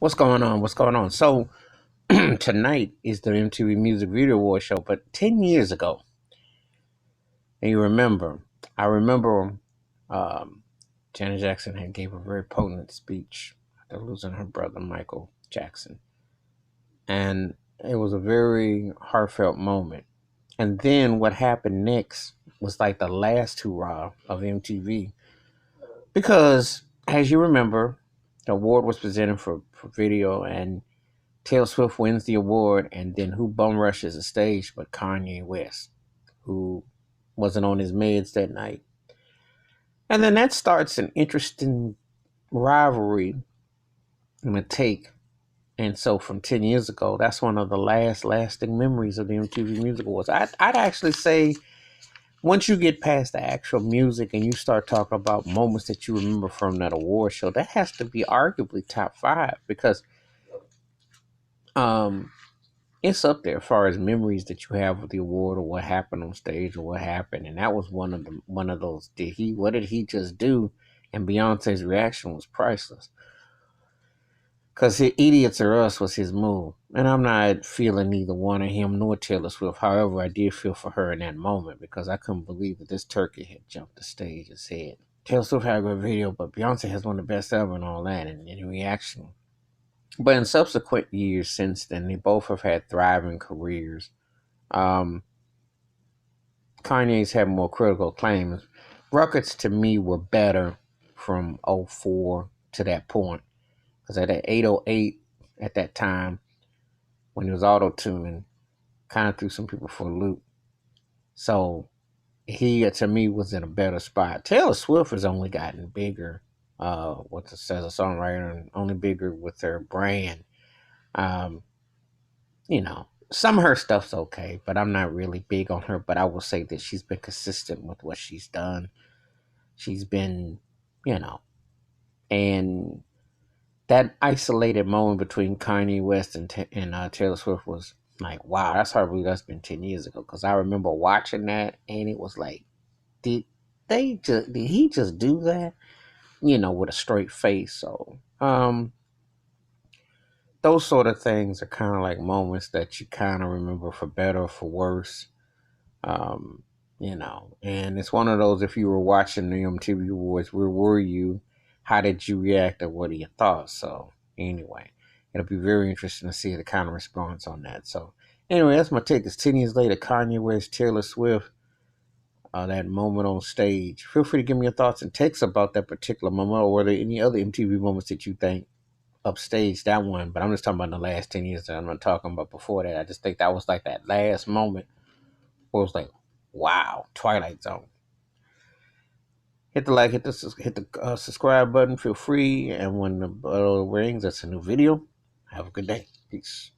What's going on? What's going on? So tonight is the MTV Music Video Award show, but 10 years ago, and I remember um, Janet Jackson had gave a very potent speech after losing her brother Michael Jackson, and it was a very heartfelt moment. And then what happened next was like the last hurrah of MTV, because as you remember, the award was presented for video, and Taylor Swift wins the award, and then who bum rushes the stage but Kanye West, who wasn't on his meds that night. And then that starts an interesting rivalry and a take. And so from 10 years ago, that's one of the last lasting memories of the MTV Music Awards. I'd actually say once you get past the actual music and you start talking about moments that you remember from that award show, that has to be arguably top five because um, it's up there as far as memories that you have with the award or what happened on stage or what happened. And that was one of those. What did he just do? And Beyonce's reaction was priceless. Because Idiots Are Us was his move. And I'm not feeling neither one of him nor Taylor Swift. However, I did feel for her in that moment because I couldn't believe that this turkey had jumped the stage and said, Taylor Swift had a good video, but Beyonce has one of the best ever and all that. And in reaction, but in subsequent years since then, they both have had thriving careers. Um, Kanye's had more critical claims. Records to me were better from '04 to that point. Because at that 808, at that time, when he was auto-tuning, kind of threw some people for a loop. So he, to me, was in a better spot. Taylor Swift has only gotten bigger, as a songwriter, and only bigger with her brand. Um, some of her stuff's okay, but I'm not really big on her. But I will say that she's been consistent with what she's done. She's been, you know, and that isolated moment between Kanye West and Taylor Swift was like, wow, that's been 10 years ago. Because I remember watching that, and it was like, did did he just do that? With a straight face. So, those sort of things are kind of like moments that you kind of remember for better or for worse. Um, and it's one of those, if you were watching the MTV Awards, where were you? How did you react, or what are your thoughts? So, anyway, it'll be very interesting to see the kind of response on that. So, anyway, that's my take. It's 10 years later, Kanye West, Taylor Swift, that moment on stage. Feel free to give me your thoughts and takes about that particular moment, or were there any other MTV moments that you think upstage that one? But I'm just talking about the last 10 years. I'm not talking about before that. I just think that was like that last moment where it was like, wow, Twilight Zone. Hit the like, hit the subscribe button. Feel free, and when the bell rings, that's a new video. Have a good day. Peace.